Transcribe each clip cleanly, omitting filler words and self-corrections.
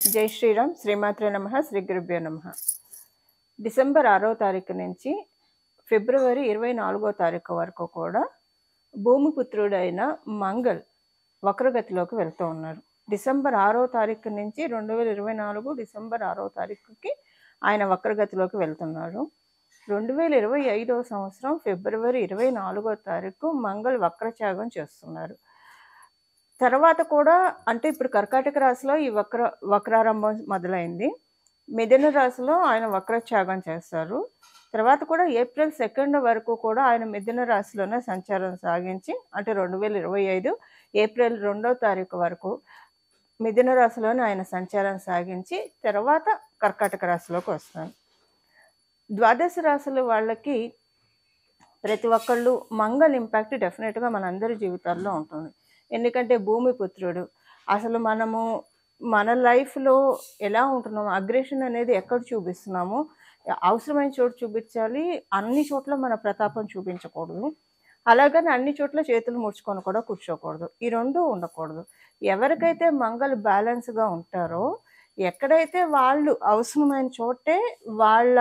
జై శ్రీరామ్. శ్రీమాత్రే నమః. శ్రీ గురుభ్యో నమః. డిసెంబర్ 6వ తారీఖు నుంచి ఫిబ్రవరి 24వ తారీఖు వరకు కూడా భూమిపుత్రుడైన మంగళ్ వక్రగతిలోకి వెళ్తూ ఉన్నారు. డిసెంబర్ 6వ తారీఖు నుంచి 2024 డిసెంబర్ 6వ తారీఖుకి ఆయన వక్రగతిలోకి వెళ్తున్నారు. 2025వ సంవత్సరం ఫిబ్రవరి 24వ తారీఖు మంగళ్ వక్రత్యాగం చేస్తున్నారు. తర్వాత కూడా అంటే ఇప్పుడు కర్కాటక రాశిలో ఈ వక్రారంభం మొదలైంది. మిథున రాశిలో ఆయన వక్రత్యాగం చేస్తారు. తర్వాత కూడా ఏప్రిల్ 2 వరకు కూడా ఆయన మిథున రాశిలోనే సంచారం సాగించి అంటే 2025 ఏప్రిల్ 2వ తారీఖు వరకు మిథున రాశిలోనే ఆయన సంచారం సాగించి తర్వాత కర్కాటక రాశిలోకి వస్తారు. ద్వాదశ రాశుల వాళ్ళకి ప్రతి ఒక్కళ్ళు మంగళ ఇంపాక్ట్ డెఫినెట్గా మనందరి జీవితాల్లో ఉంటుంది. ఎందుకంటే భూమిపుత్రుడు అసలు మనము మన లైఫ్లో ఎలా ఉంటున్నాము, అగ్రెషన్ అనేది ఎక్కడ చూపిస్తున్నాము, అవసరమైన చోటు చూపించాలి, అన్ని చోట్ల మన ప్రతాపం చూపించకూడదు. అలాగని అన్ని చోట్ల చేతులు ముడుచుకొని కూడా కూర్చోకూడదు. ఈ రెండు ఉండకూడదు. ఎవరికైతే మంగళ బ్యాలెన్స్గా ఉంటారో ఎక్కడైతే వాళ్ళు అవసరమైన చోటే వాళ్ళ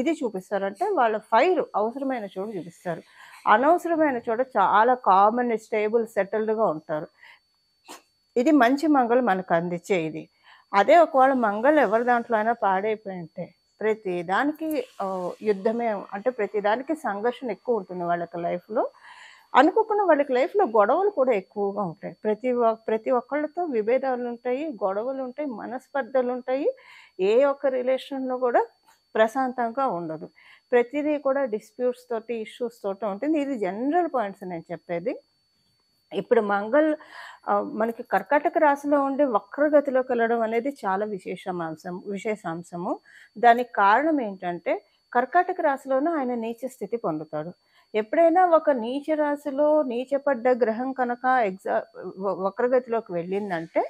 ఇది చూపిస్తారంటే వాళ్ళ ఫైర్ అవసరమైన చోటు చూపిస్తారు. అనవసరమైన చోట చాలా కామన్ స్టేబుల్ సెటిల్డ్గా ఉంటారు. ఇది మంచి మంగళ మనకు అందించే ఇది. అదే ఒకవేళ మంగళ ఎవరి దాంట్లో అయినా పాడైపోయి ఉంటే ప్రతి దానికి యుద్ధమే అంటే ప్రతి దానికి సంఘర్షణ ఎక్కువ ఉంటుంది వాళ్ళకి లైఫ్లో. అనుకోకుండా వాళ్ళకి లైఫ్లో గొడవలు కూడా ఎక్కువగా ఉంటాయి. ప్రతి ఒక్కళ్ళతో విభేదాలు ఉంటాయి, గొడవలు ఉంటాయి, మనస్పర్ధలు ఉంటాయి. ఏ ఒక్క రిలేషన్లో కూడా ప్రశాంతంగా ఉండదు. ప్రతిదీ కూడా డిస్ప్యూట్స్ తోటి ఇష్యూస్ తోటి ఉంటుంది. ఇది జనరల్ పాయింట్స్ నేను చెప్పేది. ఇప్పుడు మంగళ్ మనకి కర్కాటక రాశిలో ఉండి వక్రగతిలోకి వెళ్ళడం అనేది చాలా విశేషాంశము. దానికి కారణం ఏంటంటే కర్కాటక రాశిలోనే ఆయన నీచ స్థితి పొందుతాడు. ఎప్పుడైనా ఒక నీచ రాశిలో నీచపడ్డ గ్రహం కనుక వక్రగతిలోకి వెళ్ళిందంటే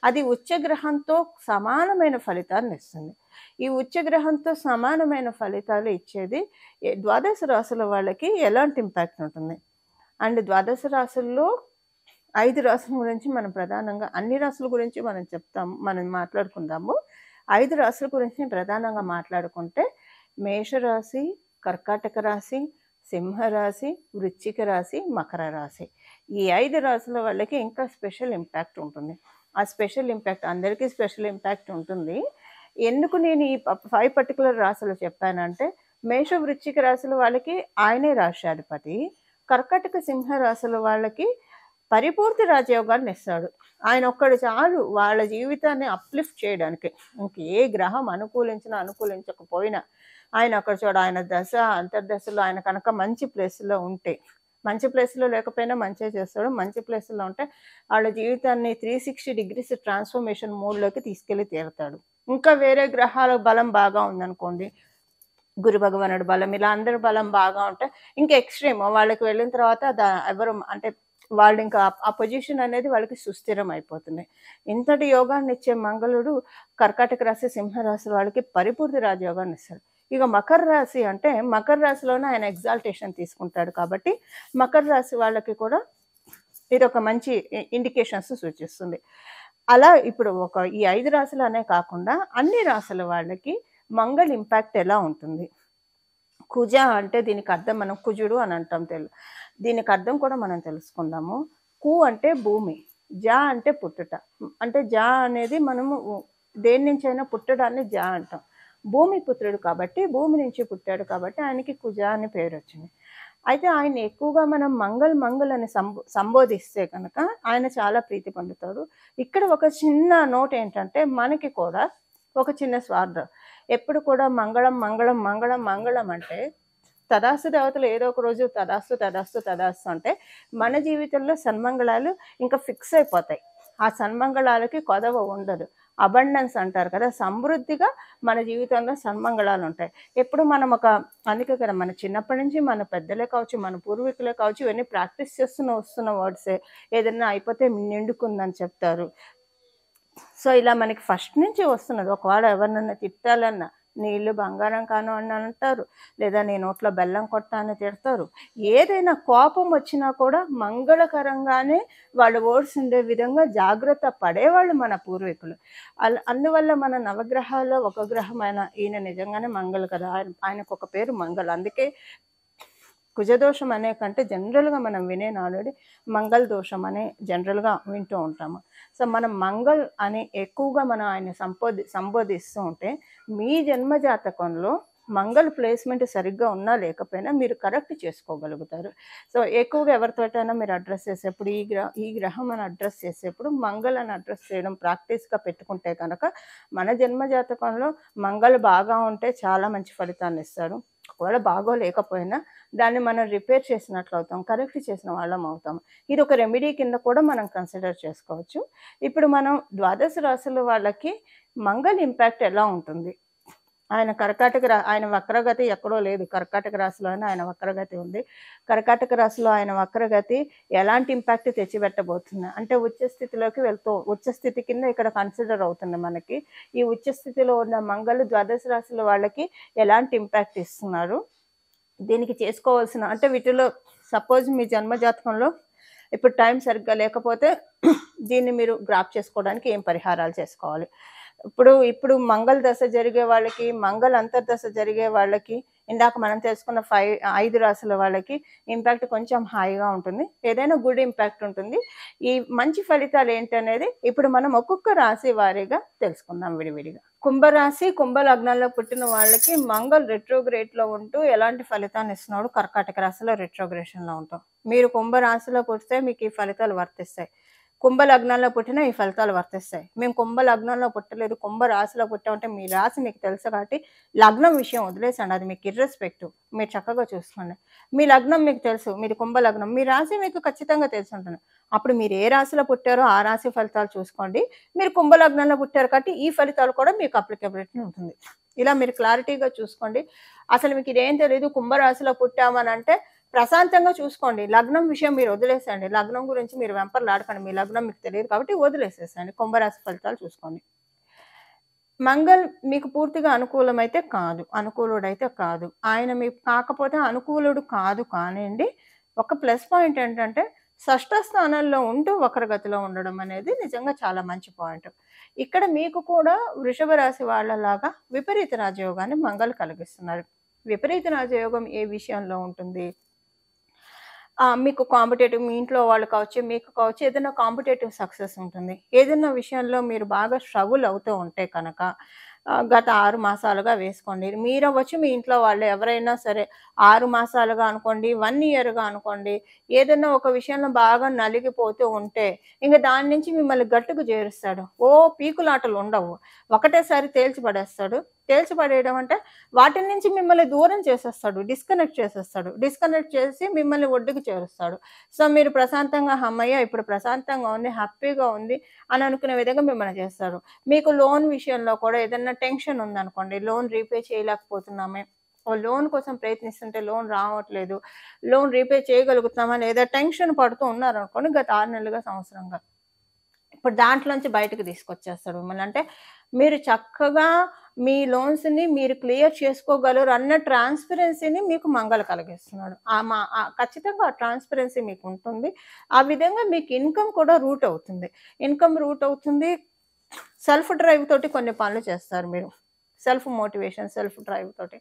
అది ఉచ్చగ్రహంతో సమానమైన ఫలితాన్ని ఇస్తుంది. ఈ ఉచ్చగ్రహంతో సమానమైన ఫలితాలు ఇచ్చేది ద్వాదశ రాశుల వాళ్ళకి ఎలాంటి ఇంపాక్ట్ ఉంటుంది. అండ్ ద్వాదశ రాశుల్లో 5 రాశుల గురించి మనం ప్రధానంగా అన్ని రాశుల గురించి మనం మాట్లాడుకుందాము. 5 రాశుల గురించి ప్రధానంగా మాట్లాడుకుంటే మేషరాశి, కర్కాటక రాశి, సింహరాశి, వృశ్చిక రాశి, మకర రాశి. ఈ 5 రాశుల వాళ్ళకి ఇంకా స్పెషల్ ఇంపాక్ట్ ఉంటుంది. ఆ స్పెషల్ ఇంపాక్ట్ అందరికీ స్పెషల్ ఇంపాక్ట్ ఉంటుంది. ఎందుకు నేను ఈ 5 పర్టికులర్ రాశులు చెప్పానంటే మేష వృశ్చిక రాశుల వాళ్ళకి ఆయనే రాష్ట్రాధిపతి. కర్కాటక సింహ రాశుల వాళ్ళకి పరిపూర్తి రాజయోగాన్ని ఇస్తాడు. ఆయన ఒక్కడు చాలు వాళ్ళ జీవితాన్ని అప్లిఫ్ట్ చేయడానికి. ఇంక ఏ గ్రహం అనుకూలించకపోయినా ఆయన అక్కడ చూడ ఆయన దశ అంతర్దశలో ఆయన కనుక మంచి ప్లేస్లో ఉంటే, మంచి ప్లేస్లో లేకపోయినా మంచిగా చేస్తాడు. మంచి ప్లేస్లో ఉంటే వాళ్ళ జీవితాన్ని 360 degrees ట్రాన్స్ఫర్మేషన్ మోడ్లోకి తీసుకెళ్ళి తీరుతాడు. ఇంకా వేరే గ్రహాల బలం బాగా ఉందనుకోండి, గురు భగవానుడు బలం ఇలా అందరి బలం బాగా ఉంటే ఇంకా ఎక్స్ట్రీమ్ వాళ్ళకి వెళ్ళిన తర్వాత ఎవరు అంటే వాళ్ళు ఇంకా ఆ పొజిషన్ అనేది వాళ్ళకి సుస్థిరం అయిపోతుంది. ఇంతటి యోగాన్ని ఇచ్చే మంగళుడు కర్కాటక రాశి, సింహరాశి వాళ్ళకి పరిపూర్తి రాజయోగాన్ని ఇస్తాడు. ఇక మకర రాశి అంటే మకర రాశిలోనే ఆయన ఎగ్జాల్టేషన్ తీసుకుంటాడు కాబట్టి మకర రాశి వాళ్ళకి కూడా ఇది ఒక మంచి ఇండికేషన్స్ సూచిస్తుంది. అలా ఇప్పుడు ఈ 5 రాశులు అనే కాకుండా అన్ని రాశుల వాళ్ళకి మంగళ ఇంపాక్ట్ ఎలా ఉంటుంది. కుజ అంటే దీనికి అర్థం మనం కుజుడు అని అంటాం. దీనికి అర్థం కూడా మనం తెలుసుకుందాము. కు అంటే భూమి, జా అంటే పుట్టుట. అంటే జా అనేది మనము దేని నుంచి అయినా పుట్టడాన్ని జా అంటాం. భూమి పుత్రుడు కాబట్టి భూమి నుంచి పుట్టాడు కాబట్టి ఆయనకి కుజ అని పేరు వచ్చింది. అయితే ఆయన ఎక్కువగా మనం మంగళ్ అని సంబోధిస్తే కనుక ఆయన చాలా ప్రీతి పొందుతాడు. ఇక్కడ ఒక చిన్న నోట్ ఏంటంటే మనకి కూడా ఒక చిన్న స్వార్థం. ఎప్పుడు కూడా మంగళం అంటే తదాస్తు దేవతలు ఏదో ఒక రోజు తదాస్తు అంటే మన జీవితంలో సన్మంగళాలు ఇంకా ఫిక్స్ అయిపోతాయి. ఆ సన్మంగళాలకి కొదవ ఉండదు. అబండెన్స్ అంటారు కదా, సమృద్ధిగా మన జీవితంలో సన్మంగళాలు ఉంటాయి. ఎప్పుడు మనం అందుకే కదా మన చిన్నప్పటి నుంచి మన పెద్దలే కావచ్చు, మన పూర్వీకులే కావచ్చు, ఇవన్నీ ప్రాక్టీస్ వస్తున్న వర్డ్సే. ఏదైనా అయిపోతే నిండుకుందని చెప్తారు. సో ఇలా మనకి ఫస్ట్ నుంచి వస్తున్నది. ఒకవేళ ఎవరినన్నా తిట్టాలన్నా నీ ఇల్లు బంగారం కాను అని అంటారు, లేదా నీ నోట్లో బెల్లం కొడతా అని తిడతారు. ఏదైనా కోపం వచ్చినా కూడా మంగళకరంగానే వాళ్ళు వర్డ్స్ ఉండే విధంగా జాగ్రత్త పడేవాళ్ళు మన పూర్వీకులు. అందువల్ల మన నవగ్రహాల్లో ఒక గ్రహమైన ఈయన నిజంగానే మంగళ కదా, ఆయనకు ఒక పేరు మంగళ. అందుకే కుజదోషం అనే కంటే జనరల్గా మనం వినే నానుడి మంగళ దోషం అనే జనరల్గా వింటూ ఉంటాము. సో మనం మంగళ్ అని ఎక్కువగా మనం ఆయన సంబోధిస్తూ ఉంటే, మీ జన్మ జాతకంలో మంగళ ప్లేస్మెంట్ సరిగ్గా ఉన్నా లేకపోయినా మీరు కరెక్ట్ చేసుకోగలుగుతారు. సో ఎక్కువగా ఎవరితోటైనా మీరు అడ్రస్ చేసేప్పుడు ఈ గ్రహం అని అడ్రస్ చేసేప్పుడు మంగళ అని అడ్రస్ చేయడం ప్రాక్టీస్గా పెట్టుకుంటే కనుక మన జన్మ జాతకంలో మంగళ బాగా ఉంటే చాలా మంచి ఫలితాన్ని ఇస్తారు. ఒకవేళ బాగోలేకపోయినా దాన్ని మనం రిపేర్ చేసినట్లు అవుతాం, కరెక్ట్ చేసిన వాళ్ళం అవుతాం. ఇది ఒక రెమెడీ కింద కూడా మనం కన్సిడర్ చేసుకోవచ్చు. ఇప్పుడు మనం ద్వాదశ రాశుల వాళ్ళకి మంగళ ఇంపాక్ట్ ఎలా ఉంటుంది? ఆయన ఆయన వక్రగతి ఎక్కడో లేదు, కర్కాటక రాశిలోనే ఆయన వక్రగతి ఉంది. కర్కాటక రాశిలో ఆయన వక్రగతి ఎలాంటి ఇంపాక్ట్ తెచ్చిపెట్టబోతుంది అంటే ఉచ్చస్థితిలోకి ఉచ్చ స్థితి కింద ఇక్కడ కన్సిడర్ అవుతుంది మనకి. ఈ ఉచ్చ స్థితిలో ఉన్న మంగళ ద్వాదశ రాశుల వాళ్ళకి ఎలాంటి ఇంపాక్ట్ ఇస్తున్నారు, దీనికి చేసుకోవాల్సిన అంటే వీటిలో సపోజ్ మీ జన్మ జాతకంలో ఇప్పుడు టైం సరిగ్గా లేకపోతే దీన్ని మీరు గ్రాప్ చేసుకోవడానికి ఏం పరిహారాలు చేసుకోవాలి? ఇప్పుడు మంగళ దశ జరిగే వాళ్ళకి, మంగళ అంతర్దశ జరిగే వాళ్ళకి, ఇందాక మనం తెలుసుకున్న 5 రాశుల వాళ్ళకి ఇంపాక్ట్ కొంచెం హాయిగా ఉంటుంది, ఏదైనా గుడ్ ఇంపాక్ట్ ఉంటుంది. ఈ మంచి ఫలితాలు ఏంటనేది ఇప్పుడు మనం ఒక్కొక్క రాశి వారీగా తెలుసుకుందాం విడివిడిగా. కుంభరాశి, కుంభ లగ్నాల్లో పుట్టిన వాళ్ళకి మంగళ రెట్రోగ్రేడ్లో ఉంటూ ఎలాంటి ఫలితాన్ని ఇస్తున్నాడు? కర్కాటక రాశిలో రెట్రోగ్రేషన్లో ఉంటాం. మీరు కుంభరాశిలో పుట్టితే మీకు ఈ ఫలితాలు వర్తిస్తాయి. కుంభ లగ్నాల్లో పుట్టినా ఈ ఫలితాలు వర్తిస్తాయి. మేము కుంభ లగ్నంలో పుట్టలేదు, కుంభ రాశిలో పుట్టామంటే మీ రాశి మీకు తెలుసు కాబట్టి లగ్నం విషయం వదిలేసండి, అది మీకు ఇర్రెస్పెక్టివ్. మీరు చక్కగా చూసుకోండి. మీ లగ్నం మీకు తెలుసు, మీది కుంభ లగ్నం, మీ రాశి మీకు ఖచ్చితంగా తెలిసి ఉంటుంది. అప్పుడు మీరు ఏ రాశిలో పుట్టారో ఆ రాశి ఫలితాలు చూసుకోండి. మీరు కుంభ లగ్నంలో పుట్టారు కాబట్టి ఈ ఫలితాలు కూడా మీకు అప్లికబిలిటీ ఉంటుంది. ఇలా మీరు క్లారిటీగా చూసుకోండి. అసలు మీకు ఇదేం తెలియదు, కుంభరాశిలో పుట్టామని అంటే ప్రశాంతంగా చూసుకోండి. లగ్నం విషయం మీరు వదిలేసండి, లగ్నం గురించి మీరు వెంపర్లాడకండి, మీ లగ్నం మీకు తెలియదు కాబట్టి వదిలేసేసండి, కుంభరాశి ఫలితాలు చూసుకోండి. మంగళ్ మీకు పూర్తిగా అనుకూలమైతే కాదు, అనుకూలుడైతే కాదు. ఆయన మీకు కాకపోతే అనుకూలుడు కాదు కానివ్వండి. ఒక ప్లస్ పాయింట్ ఏంటంటే షష్ఠ స్థానంలో ఉంటూ వక్రగతిలో ఉండడం అనేది నిజంగా చాలా మంచి పాయింట్. ఇక్కడ మీకు కూడా వృషభ రాశి వాళ్ళలాగా విపరీత రాజయోగాన్ని మంగళ కలిగిస్తున్నారు. విపరీత రాజయోగం ఏ విషయంలో ఉంటుంది? మీకు కాంపిటేటివ్, మీ ఇంట్లో వాళ్ళు కావచ్చు, మీకు కావచ్చు, ఏదైనా కాంపిటేటివ్ సక్సెస్ ఉంటుంది. ఏదైనా విషయంలో మీరు బాగా స్ట్రగుల్ అవుతూ ఉంటే కనుక గత 6 మాసాలుగా వేసుకోండి. మీరవ్వచ్చు, మీ ఇంట్లో వాళ్ళు ఎవరైనా సరే 6 మాసాలుగా అనుకోండి, 1 ఇయర్‌గా అనుకోండి, ఏదైనా ఒక విషయంలో బాగా నలిగిపోతూ ఉంటే ఇంక దాని నుంచి మిమ్మల్ని గట్టుకు చేరుస్తాడు. పీకులాటలు ఉండవు, ఒకటేసారి తేల్చి పడేస్తాడు. తేల్చి పడేయడం అంటే వాటి నుంచి మిమ్మల్ని దూరం చేసేస్తాడు, డిస్కనెక్ట్ చేసి మిమ్మల్ని ఒడ్డుకు చేరుస్తాడు. సో మీరు ప్రశాంతంగా హమ్మయ్య ఇప్పుడు ప్రశాంతంగా ఉంది, హ్యాపీగా ఉంది అని అనుకునే విధంగా మిమ్మల్ని చేస్తారు. మీకు లోన్ విషయంలో కూడా ఏదైనా టెన్షన్ ఉందనుకోండి, లోన్ రీపే చేయలేకపోతున్నామే, లోన్ కోసం ప్రయత్నిస్తుంటే లోన్ రావట్లేదు, లోన్ రీపే చేయగలుగుతున్నామా లేదా టెన్షన్ పడుతూ ఉన్నారనుకోండి గత 6 నెలలుగా, సంవత్సరంగా, ఇప్పుడు దాంట్లోంచి బయటకు తీసుకొచ్చేస్తాడు మిమ్మల్ని. అంటే మీరు చక్కగా మీ లోన్స్ని మీరు క్లియర్ చేసుకోగలరు అన్న ట్రాన్స్పరెన్సీని మీకు మంగళ కలిగిస్తున్నాడు. ఖచ్చితంగా ఆ ట్రాన్స్పరెన్సీ మీకు ఉంటుంది. ఆ విధంగా మీకు ఇన్కమ్ కూడా రూట్ అవుతుంది. సెల్ఫ్ డ్రైవ్ తోటి కొన్ని పనులు చేస్తారు మీరు, సెల్ఫ్ మోటివేషన్, సెల్ఫ్ డ్రైవ్ తోటి.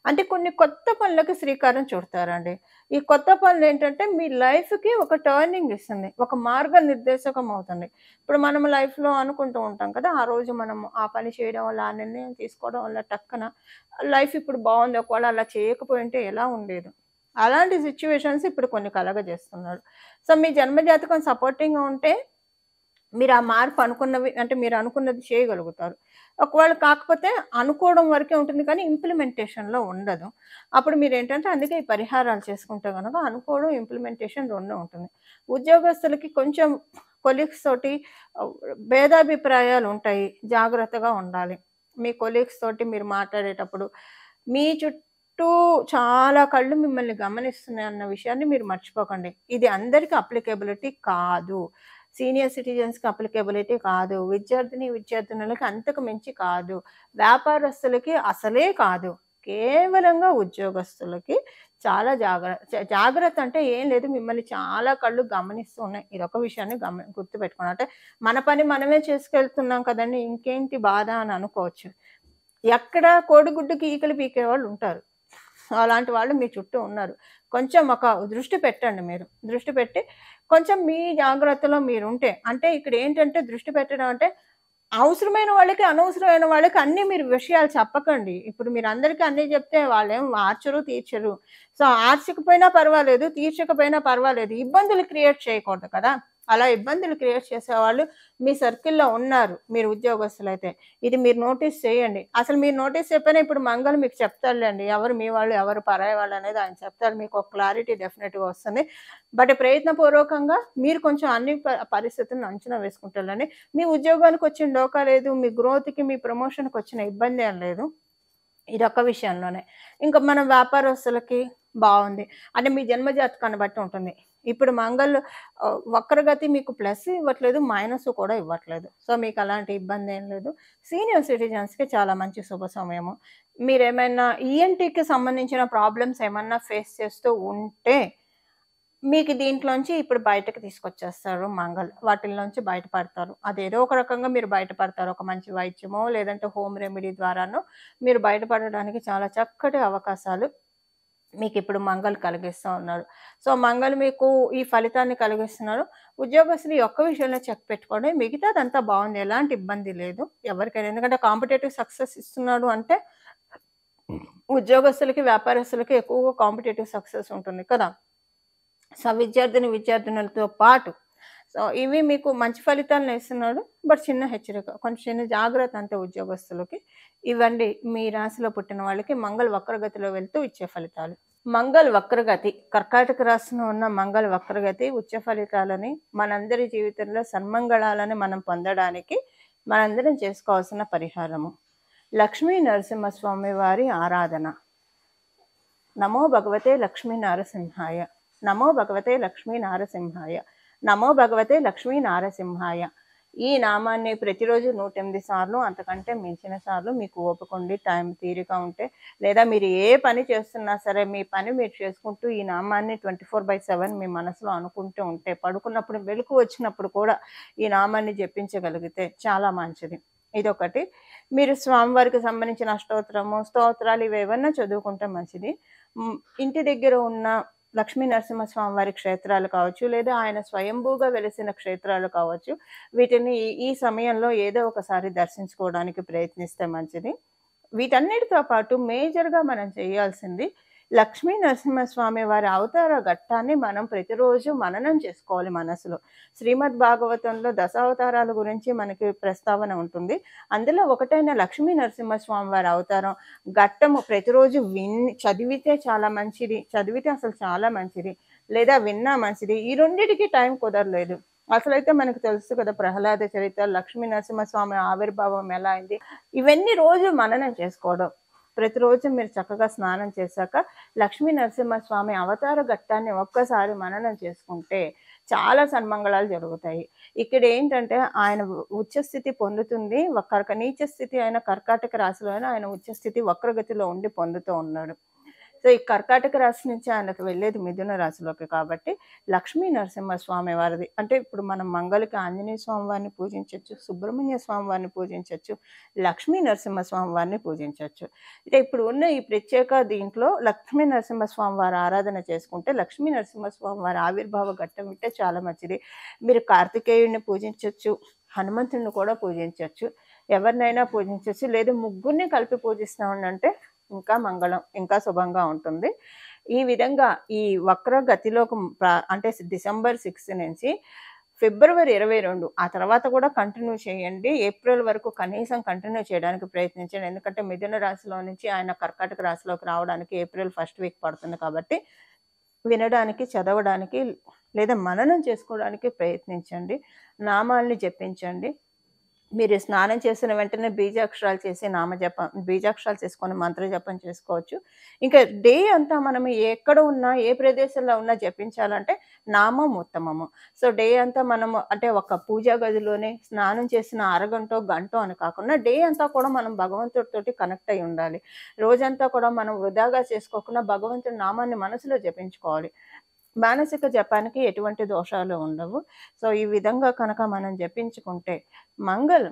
అంటే కొన్ని కొత్త పనులకు శ్రీకారం చుడతారండి. ఈ కొత్త పనులు ఏంటంటే మీ లైఫ్‌కి ఒక టర్నింగ్ ఇస్తుంది, ఒక మార్గనిర్దేశకం అవుతుంది. ఇప్పుడు మనం లైఫ్‌లో అనుకుంటూ ఉంటాం కదా, ఆ రోజు మనం ఆ పని చేయడం వల్ల, ఆ నిర్ణయం తీసుకోవడం వల్ల టక్కన లైఫ్ ఇప్పుడు బాగుంది, ఒకవేళ అలా చేయకపోయింటే ఎలా ఉండేది, అలాంటి సిచ్యువేషన్స్ ఇప్పుడు కొన్ని కలగజేస్తున్నాడు. సో మీ జన్మజాతకం సపోర్టింగ్‌గా ఉంటే మీరు ఆ మార్పు మీరు అనుకున్నది చేయగలుగుతారు. ఒకవేళ కాకపోతే అనుకోవడం వరకే ఉంటుంది కానీ ఇంప్లిమెంటేషన్‌లో ఉండదు. అప్పుడు మీరేంటంటే అందుకే ఈ పరిహారాలు చేసుకుంటే గనక అనుకోవడం, ఇంప్లిమెంటేషన్ 2 ఉంటుంది. ఉద్యోగస్తులకి కొంచెం కొలీగ్స్ తోటి భేదాభిప్రాయాలు ఉంటాయి, జాగ్రత్తగా ఉండాలి. మీ కొలీగ్స్ తోటి మీరు మాట్లాడేటప్పుడు మీ చుట్టూ చాలా కళ్ళు మిమ్మల్ని గమనిస్తున్నాయన్న విషయాన్ని మీరు మర్చిపోకండి. ఇది అందరికి అప్లికేబిలిటీ కాదు. సీనియర్ సిటిజన్స్‌కి అప్లికేబిలిటీ కాదు. విద్యార్థినులకి అంతకు మించి కాదు. వ్యాపారస్తులకి అసలే కాదు. కేవలంగా ఉద్యోగస్తులకి చాలా జాగ్రత్త అంటే ఏం లేదు. మిమ్మల్ని చాలా కళ్ళు గమనిస్తూ ఉన్నాయి. ఇదొక విషయాన్ని గుర్తుపెట్టుకోండి. అంటే మన పని మనమే చేసుకెళ్తున్నాం కదండీ! ఇంకేంటి బాధ అని అనుకోవచ్చు. ఎక్కడ కోడిగుడ్డుకి ఈకలు పీకేవాళ్ళుంటారు. అలాంటి వాళ్ళు మీ చుట్టూ ఉన్నారు. కొంచెం ఒక దృష్టి పెట్టండి మీరు. దృష్టి పెట్టి కొంచెం మీ జాగ్రత్తలో మీరుంటే అంటే ఇక్కడేంటంటే దృష్టి పెట్టడం అంటే అవసరమైన వాళ్ళకి, అనవసరమైన వాళ్ళకి అన్నీ మీరు విషయాలు చెప్పకండి. ఇప్పుడు మీరందరికీ అన్నీ చెప్తే వాళ్ళేం ఆర్చరు, తీర్చరు. సో, ఆర్చకపోయినా పర్వాలేదు, తీర్చకపోయినా పర్వాలేదు. ఇబ్బందులు క్రియేట్ చేయకూడదు కదా! అలా ఇబ్బందులు క్రియేట్ చేసేవాళ్ళు మీ సర్కిల్‌లో ఉన్నారు. మీరు ఉద్యోగస్తులైతే. ఇది మీరు నోటీస్ చేయండి. అసలు మీరు నోటీస్ చెప్పినా ఇప్పుడు మంగళ్ మీకు చెప్తాడులెండి. ఎవరు మీ వాళ్ళు, ఎవరు పరాయి వాళ్ళనేది ఆయన చెప్తాడు. మీకు ఒక క్లారిటీ డెఫినిట్‌గా వస్తుంది. బట్ ప్రయత్నపూర్వకంగా మీరు కొంచెం అన్ని పరిస్థితులను అంచనా వేసుకుంటారని మీ ఉద్యోగానికొచ్చిన డోకా లేదు. మీ గ్రోత్‌కి, మీ ప్రమోషన్‌కొచ్చిన ఇబ్బందేం లేదు. ఇదొక్క విషయంలోనే. ఇంకా మనం వ్యాపారస్తులకి బావుంది. అంటే మీ జన్మ జాతకాన్ని బట్టి ఉంటుంది. ఇప్పుడు మంగళ్ వక్రగతి మీకు ప్లస్ ఇవ్వట్లేదు, మైనస్ కూడా ఇవ్వట్లేదు. సో, మీకలాంటి ఇబ్బందేం లేదు. సీనియర్ సిటిజన్స్‌కి చాలా మంచి శుభ సమయము. మీరేమైనా ఈఎన్‌టీకి సంబంధించిన ప్రాబ్లమ్స్ ఏమన్నా ఫేస్ చేస్తూ ఉంటే మీకు దీంట్లోంచి ఇప్పుడు బయటకి తీసుకొచ్చేస్తారు మంగళ్. వాటిల్లోంచి బయటపడతారు. అదేదో ఒక రకంగా మీరు బయటపడతారు. ఒక మంచి వైద్యమో, లేదంటే హోమ్ రెమెడీ ద్వారానో మీరు బయటపడడానికి చాలా చక్కటి అవకాశాలు మీకిప్పుడు మంగళ్ కలిగిస్తా ఉన్నారు. సో, మంగళ్ మీకు ఈ ఫలితాన్ని కలిగిస్తున్నారు. ఉద్యోగస్తులు ఈ ఒక్క విషయంలో చెక్ పెట్టుకోండి. మిగతాదంతా బావుంది. ఎలాంటి ఇబ్బంది లేదు ఎవరికైనా. ఎందుకంటే కాంపిటేటివ్ సక్సెస్ ఇస్తున్నాడు అంటే ఉద్యోగస్తులకి, వ్యాపారస్తులకి ఎక్కువగా కాంపిటేటివ్ సక్సెస్ ఉంటుంది కదా! సో, విద్యార్థినులతో పాటు సో, ఇవి మీకు మంచి ఫలితాలను ఇస్తున్నాడు. బట్ చిన్న హెచ్చరిక. కొంచెం చిన్న జాగ్రత్త అంతే ఉద్యోగస్తులకి. ఇవండి మీ రాశిలో పుట్టిన వాళ్ళకి మంగళ్ వక్రగతిలో వెళ్తూ ఇచ్చే ఫలితాలు. మంగళ్ వక్రగతి కర్కాటక రాశిలో ఉన్న మంగళ్ వక్రగతి ఉచ్చ ఫలితాలని మనందరి జీవితంలో సన్మంగళాలను మనం పొందడానికి మనందరం చేసుకోవాల్సిన పరిహారము. లక్ష్మీ నరసింహస్వామి వారి ఆరాధన. నమో భగవతే లక్ష్మీ నారసింహాయ. నమో భగవతే లక్ష్మీ నారసింహాయ. నమో భగవతే లక్ష్మీ నారసింహాయ. ఈ నామాన్ని ప్రతిరోజు 108 సార్లు అంతకంటే మించిన సార్లు మీకు ఓపికండి టైం తీరిక ఉంటే లేదా మీరు ఏ పని చేస్తున్నా సరే మీ పని మీరు చేసుకుంటూ ఈ నామాన్ని 24/7 మీ మనసులో అనుకుంటూ ఉంటే పడుకున్నప్పుడు వెలుగు వచ్చినప్పుడు కూడా ఈ నామాన్ని జపించగలిగితే చాలా మంచిది. ఇదొకటి. మీరు స్వామివారికి సంబంధించిన స్తోత్రాలు ఇవేవన్నా చదువుకుంటే మంచిది. ఇంటి దగ్గర ఉన్న లక్ష్మీ నరసింహస్వామి వారి క్షేత్రాలు కావచ్చు, లేదా ఆయన స్వయంభూగా వెలిసిన క్షేత్రాలు కావచ్చు. వీటిని ఈ సమయంలో ఏదో ఒకసారి దర్శించుకోవడానికి ప్రయత్నిస్తే మంచిది. వీటన్నిటితో పాటు మేజర్‌గా మనం చేయాల్సింది లక్ష్మీ నరసింహస్వామి వారి అవతార ఘట్టాన్ని మనం ప్రతిరోజు మననం చేసుకోవాలి మనసులో. శ్రీమద్ భాగవతంలో దశావతారాల గురించి మనకి ప్రస్తావన ఉంటుంది. అందులో ఒకటైన లక్ష్మీ నరసింహస్వామి వారి అవతారం ఘట్టము ప్రతిరోజు చదివితే చాలా మంచిది. చదివితే అసలు చాలా మంచిది. లేదా విన్నా మంచిది. ఈ రెండిటికి టైం కుదరలేదు. అసలైతే మనకు తెలుసు కదా ప్రహ్లాద చరిత్ర, లక్ష్మీ నరసింహస్వామి ఆవిర్భావం ఎలా అయింది. ఇవన్నీ రోజు మననం చేసుకోవడం. ప్రతిరోజు మీరు చక్కగా స్నానం చేశాక లక్ష్మీ నరసింహస్వామి అవతార ఘట్టాన్ని ఒక్కసారి మననం చేసుకుంటే చాలా సన్మంగళాలు జరుగుతాయి. ఇక్కడ ఏంటంటే ఆయన ఉచ్చస్థితి పొందుతుంది. నీచ స్థితి అయిన కర్కాటక రాశిలో ఆయన ఉచ్చస్థితి వక్రగతిలో ఉండి పొందుతూ ఉన్నాడు. సో, ఈ కర్కాటక రాశి నుంచి ఆయనకు వెళ్ళేది మిథున రాశిలోకి కాబట్టి లక్ష్మీ నరసింహస్వామి వారిది అంటే ఇప్పుడు మనం మంగళకి ఆంజనేయ స్వామి వారిని పూజించొచ్చు, సుబ్రహ్మణ్య స్వామి వారిని పూజించొచ్చు, లక్ష్మీ నరసింహస్వామి వారిని పూజించొచ్చు. అయితే ఇప్పుడు ఉన్న ఈ ప్రత్యేక దీంట్లో లక్ష్మీ నరసింహస్వామి వారి ఆరాధన చేసుకుంటే లక్ష్మీ నరసింహస్వామి వారి ఆవిర్భావ ఘట్టం ఉంటే చాలా మంచిది. మీరు కార్తికేయుడిని పూజించొచ్చు, హనుమంతుడిని కూడా పూజించొచ్చు, ఎవరినైనా పూజించొచ్చు. లేదా ముగ్గురిని కలిపి పూజిస్తామంటే ఇంకా మంగళం, ఇంకా శుభంగా ఉంటుంది. ఈ విధంగా ఈ వక్ర గతిలోకి అంటే డిసెంబర్ 6 నుంచి ఫిబ్రవరి 22 ఆ తర్వాత కూడా కంటిన్యూ చేయండి. ఏప్రిల్ వరకు కనీసం కంటిన్యూ చేయడానికి ప్రయత్నించండి. ఎందుకంటే మిథున రాశిలో నుంచి ఆయన కర్కాటక రాశిలోకి రావడానికి ఏప్రిల్ ఫస్ట్ వీక్ పడుతుంది కాబట్టి వినడానికి, చదవడానికి లేదా మననం చేసుకోవడానికి ప్రయత్నించండి. నామాల్ని జపించండి. మీరు స్నానం చేసిన వెంటనే బీజాక్షరాలు చేసి నామజపం బీజాక్షరాలు చేసుకొని మంత్ర జపం చేసుకోవచ్చు. ఇంకా డే అంతా మనం ఎక్కడ ఉన్నా, ఏ ప్రదేశంలో ఉన్నా జపించాలంటే నామం ఉత్తమము. సో, డే అంతా మనము అంటే ఒక పూజా గదిలోనే స్నానం చేసిన అరగంటో, గంటో అని కాకుండా డే అంతా కూడా మనం భగవంతుడితోటి కనెక్ట్ అయ్యి ఉండాలి. రోజంతా కూడా మనం వృధాగా చేసుకోకుండా భగవంతుడి నామాన్ని మనసులో జపించుకోవాలి. మానసిక జపానికి ఎటువంటి దోషాలు ఉండవు. సో, ఈ విధంగా కనుక మనం జపించుకుంటే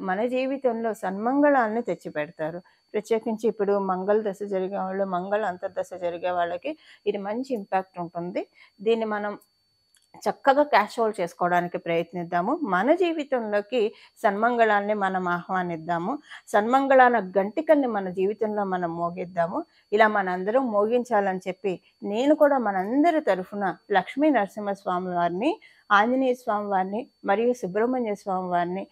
మన జీవితంలో సన్మంగళాన్ని తెచ్చిపెడతారు. ప్రత్యేకించి ఇప్పుడు మంగళ దశ జరిగేవాళ్ళు, మంగళ అంతర్దశ జరిగే వాళ్ళకి ఇది మంచి ఇంపాక్ట్ ఉంటుంది. దీన్ని మనం చక్కగా క్యాష్ హోల్డ్ చేసుకోవడానికి ప్రయత్నిద్దాము. మన జీవితంలోకి సన్మంగళాన్ని మనం ఆహ్వానిద్దాము. సన్మంగళాన గంటికల్ని మన జీవితంలో మనం మోగిద్దాము. ఇలా మనందరం మోగించాలని చెప్పి నేను కూడా మనందరి తరఫున లక్ష్మీ నరసింహస్వామి వారిని, ఆంజనేయ స్వామి వారిని మరియు సుబ్రహ్మణ్య స్వామి వారిని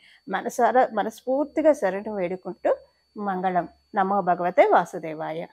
మనస్ఫూర్తిగా శరణు వేడుకుంటూ మంగళం. నమో భగవతే వాసుదేవాయ.